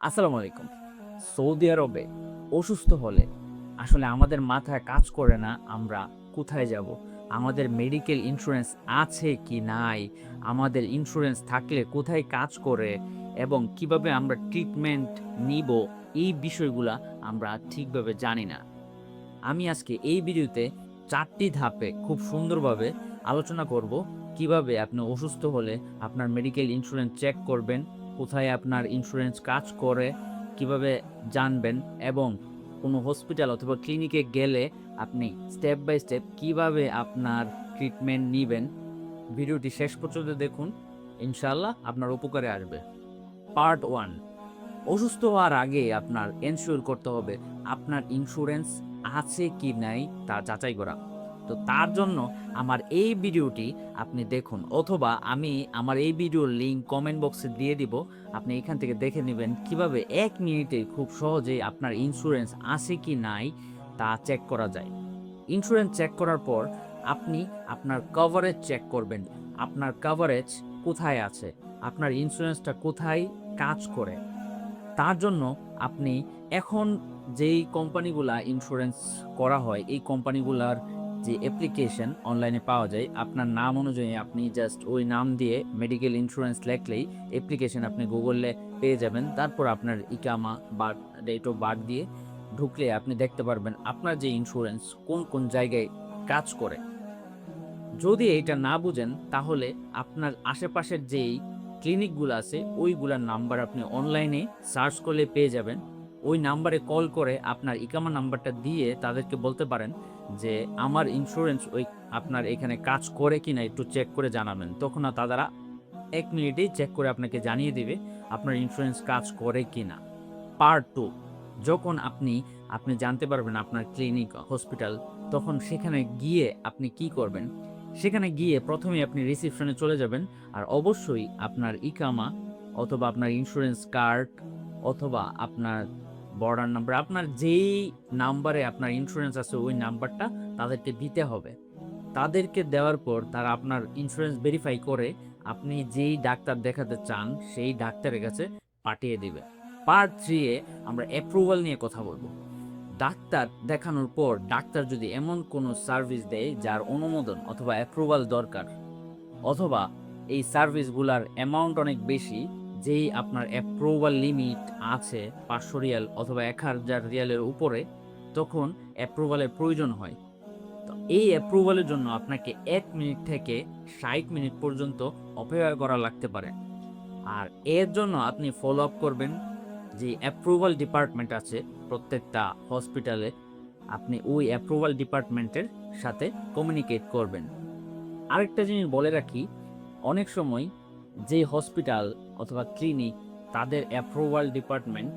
আসসালামু আলাইকুম। সৌদি আরবে অসুস্থ হলে আসলে আমাদের মাথায় কাজ করে না আমরা কোথায় যাব? আমাদের মেডিকেল ইন্সুরেন্স আছে কি নাই? আমাদের ইন্সুরেন্স থাকলে কোথায় কাজ করে? এবং কিভাবে আমরা ট্রিটমেন্ট নিবো? এই বিষয়গুলা আমরা ঠিকভাবে জানি না। আমি আজকে এই ভিডিওতে ৪ টি ধাপে খুব সুন্দরভাবে আলোচনা করব। কিভাবে আপনি অসুস্থ হলে আপনার মেডিকেল ইন্সুরেন্স চেক করবেন, কোথায় আপনার ইন্সুরেন্স কাজ করে, কিভাবে জানবেন এবং কোনো হসপিটাল অথবা ক্লিনিকে গেলে আপনি স্টেপ বাই স্টেপ কিভাবে আপনার ট্রিটমেন্ট নিবেন। ভিডিওটি শেষ পর্যন্ত দেখুন। ইনশাআল্লাহ আপনার উপকারে আসবে। পার্ট 1, অসুস্থ হওয়ার আগে আপনার এনশিওর করতে হবে আপনার ইন্স্যুরেন্স আছে কি নাই তা যাচাই করা। তো তার জন্য আমার এই ভিডিওটি আপনি দেখুন, অথবা আমি আমার এই ভিডিওর লিঙ্ক কমেন্ট বক্সে দিয়ে দিব। আপনি এখান থেকে দেখে নেবেন কিভাবে ১ মিনিটে খুব সহজেই আপনার ইন্স্যুরেন্স আছে কি নাই তা চেক করা যায়। ইন্স্যুরেন্স চেক করার পর আপনি আপনার কভারেজ চেক করবেন। আপনার কভারেজ কোথায় আছে? আপনার ইন্স্যুরেন্সটা কোথায় কাজ করে? তার জন্য আপনি এখন যেই কোম্পানিগুলা ইন্স্যুরেন্স করা হয়, এই কোম্পানিগুলার যে অ্যাপ্লিকেশন অনলাইনে পাওয়া যায়, আপনার নাম অনুযায়ী আপনি জাস্ট ওই নাম দিয়ে মেডিকেল ইন্স্যুরেন্স লেখলেই অ্যাপ্লিকেশন আপনি গুগলে পেয়ে যাবেন। তারপর আপনার ইকামা বা ডেট অফ বার্থ দিয়ে ঢুকলে আপনি দেখতে পারবেন আপনার যে ইন্স্যুরেন্স কোন কোন জায়গায় কাজ করে। যদি এইটা না বুঝেন তাহলে আপনার আশেপাশের যেই ক্লিনিকগুলো আছে ওইগুলার নাম্বার আপনি অনলাইনে সার্চ করলে পেয়ে যাবেন। ওই নাম্বারে কল করে আপনার ইকামা নাম্বারটা দিয়ে তাদেরকে বলতে পারেন যে আমার ইন্স্যুরেন্স ওই আপনার এখানে কাজ করে কিনা একটু চেক করে জানাবেন। তখন তারা ১ মিনিটেই চেক করে আপনাকে জানিয়ে দিবে আপনার ইন্স্যুরেন্স কাজ করে কিনা। পার্ট 2, যখন আপনি জানতে পারবেন আপনার ক্লিনিক, হসপিটাল, তখন সেখানে গিয়ে আপনি কি করবেন? সেখানে গিয়ে ১ম এ আপনি রিসিপশনে চলে যাবেন। আর অবশ্যই আপনার ইকামা অথবা আপনার ইন্স্যুরেন্স কার্ড অথবা আপনার বর্ডার নাম্বার, আপনার যেই নাম্বারে আপনার ইন্স্যুরেন্স আছে ওই নাম্বারটা তাদেরকে দিতে হবে। তাদেরকে দেওয়ার পর তারা আপনার ইন্স্যুরেন্স ভেরিফাই করে আপনি যেই ডাক্তার দেখাতে চান সেই ডাক্তারের কাছে পাঠিয়ে দিবে। পার্ট 3 এ আমরা অ্যাপ্রুভাল নিয়ে কথা বলবো। ডাক্তার দেখানোর পর ডাক্তার যদি এমন কোনো সার্ভিস দেয় যার অনুমোদন অথবা অ্যাপ্রুভাল দরকার, অথবা এই সার্ভিসগুলার অ্যামাউন্ট অনেক বেশি, যেই আপনার অ্যাপ্রুভাল লিমিট আছে ৫০০ রিয়াল অথবা ১,০০০ রিয়ালের উপরে, তখন অ্যাপ্রুভালের প্রয়োজন হয়। তো এই অ্যাপ্রুভালের জন্য আপনাকে ১ মিনিট থেকে ৬০ মিনিট পর্যন্ত অপেক্ষা করা লাগতে পারে। আর এর জন্য আপনি ফলো আপ করবেন যে অ্যাপ্রুভাল ডিপার্টমেন্ট আছে প্রত্যেকটা হসপিটালে, আপনি ওই অ্যাপ্রুভাল ডিপার্টমেন্টের সাথে কমিউনিকেট করবেন। আরেকটা জিনিস বলে রাখি, অনেক সময় যে হসপিটাল অথবা ক্লিনিক তাদের অ্যাপ্রুভাল ডিপার্টমেন্ট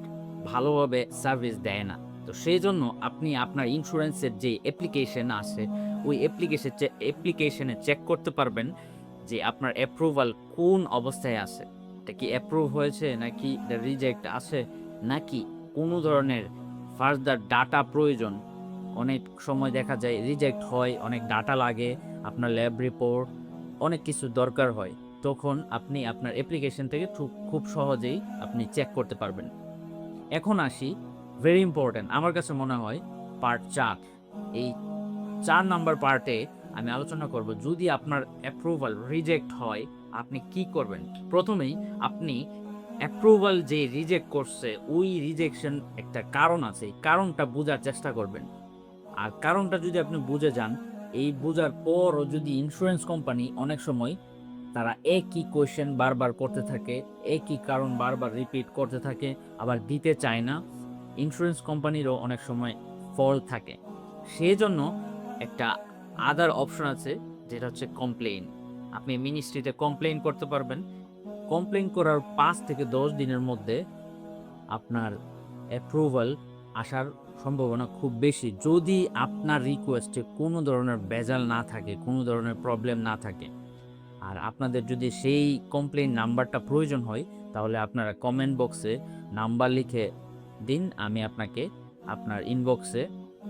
ভালোভাবে সার্ভিস দেয় না। তো সেই জন্য আপনি আপনার ইন্স্যুরেন্সের যে অ্যাপ্লিকেশন আছে ওই অ্যাপ্লিকেশনে চেক করতে পারবেন যে আপনার অ্যাপ্রুভাল কোন অবস্থায় আছে। এটা কি অ্যাপ্রুভ হয়েছে নাকি এটা রিজেক্ট আছে, নাকি কোনো ধরনের ফার্দার ডাটা প্রয়োজন। অনেক সময় দেখা যায় রিজেক্ট হয়, অনেক ডাটা লাগে, আপনার ল্যাব রিপোর্ট, অনেক কিছু দরকার হয়। তখন আপনি আপনার অ্যাপ্লিকেশন থেকে খুব সহজেই আপনি চেক করতে পারবেন। এখন আসি ভেরি ইম্পোর্টেন্ট আমার কাছে মনে হয় পার্ট ৪। এই ৪ নাম্বার পার্টে আমি আলোচনা করব যদি আপনার অ্যাপ্রুভাল রিজেক্ট হয় আপনি কি করবেন। প্রথমেই আপনি অ্যাপ্রুভাল যে রিজেক্ট করছে ওই রিজেকশন একটা কারণ আছে, এই কারণটা বোঝার চেষ্টা করবেন। আর কারণটা যদি আপনি বুঝে যান, এই বোঝার পরও যদি ইন্স্যুরেন্স কোম্পানি অনেক সময় তারা একই কোয়েশ্চেন বারবার করতে থাকে, একই কারণ বারবার রিপিট করতে থাকে, আবার দিতে চায় না, ইন্স্যুরেন্স কোম্পানিরও অনেক সময় ফল্ট থাকে। সেজন্য একটা আদার অপশন আছে যেটা হচ্ছে কমপ্লেইন। আপনি মিনিস্ট্রিতে কমপ্লেইন করতে পারবেন। কমপ্লেইন করার ৫ থেকে ১০ দিনের মধ্যে আপনার অ্যাপ্রুভাল আসার সম্ভাবনা খুব বেশি। যদি আপনার রিকোয়েস্টে কোনো ধরনের ভেজাল না থাকে, কোনো ধরনের প্রবলেম না থাকে। আর আপনাদের যদি সেই কমপ্লেইন নাম্বারটা প্রয়োজন হয় তাহলে আপনারা কমেন্ট বক্সে নাম্বার লিখে দিন। আমি আপনাকে আপনার ইনবক্সে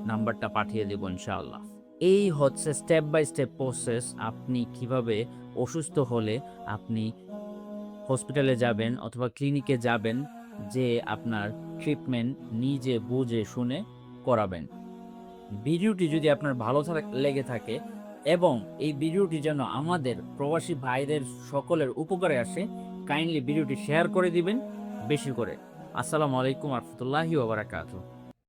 নাম্বারটা পাঠিয়ে দেব ইনশাআল্লাহ। এই হচ্ছে স্টেপ বাই স্টেপ প্রসেস আপনি কিভাবে অসুস্থ হলে আপনি হসপিটালে যাবেন অথবা ক্লিনিকে যাবেন, যে আপনার ট্রিটমেন্ট নিজে বুঝে শুনে করাবেন। ভিডিওটি যদি আপনার ভালো লেগে থাকে এবং এই ভিডিওটি যেন আমাদের প্রবাসী ভাইদের সকলের উপকারে আসে, কাইন্ডলি ভিডিওটি শেয়ার করে দিবেন বেশি করে। আসসালামু আলাইকুম ওয়া রাহমাতুল্লাহি ওয়া বারাকাতুহু।